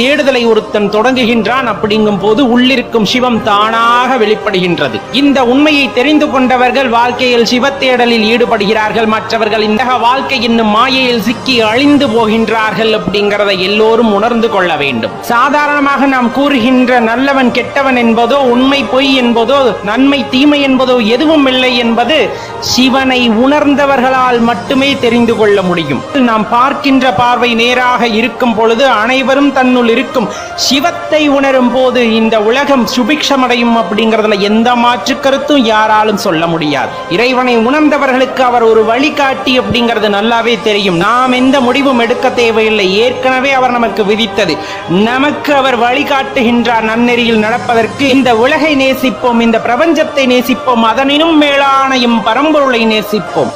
தேடுதலை ஒருத்தன் தொடங்குகின்றான். அப்படிங்கும் போது உள்ளிருக்கும் சிவம் தானாக வெளிப்படுகின்றது. இந்த உண்மையை தெரிந்து கொண்டவர்கள் வாழ்க்கையில் சிவத்தேடலில் ஈடுபடுகிறார்கள். மற்றவர்கள் இந்த வாழ்க்கை என்னும் மாயையில் சிக்கி அழிந்து போகின்றார்கள். அப்படிங்கிறதை எல்லோரும் உணர்ந்து கொள்ள வேண்டும். சாதாரணமாக நாம் கூறுகின்ற நல்லவன் கெட்டவன் என்பதோ, உண்மை பொய் என்பதோ, நன்மை தீமை என்பதோ எதுவும் இல்லை என்பது சிவனை உணர்ந்தவர்களால் மட்டுமே தெரிந்து கொள்ள முடியும். நாம் பார்க்கின்ற பார்வை நேராக இருக்கும் பொழுது அனைவரும் தன்னுள் இருக்கும் சிவத்தை உணரும் போது இந்த உலகம் சுபிக்ஷமடையும். அப்படிங்கிறதுல எந்த மாற்று கருத்தும் யாராலும் சொல்ல முடியாது. இறைவனை உணர்ந்தவர்களுக்கு அவர் ஒரு வழிகாட்டி அப்படிங்கிறது நல்லாவே தெரியும். நாம் எந்த முடிவும் எடுக்க தேவையில்லை. ஏற்கனவே அவர் நமக்கு விதித்தது. நமக்கு அவர் வழிகாட்டுகின்றார் நன்னெறியில் நடப்பதற்கு. இந்த உலகை நேசிப்போம், இந்த பிரபஞ்சத்தை நேசிப்போம், அதனினும் மேலான பரம்பொருளை நேசிப்போம்.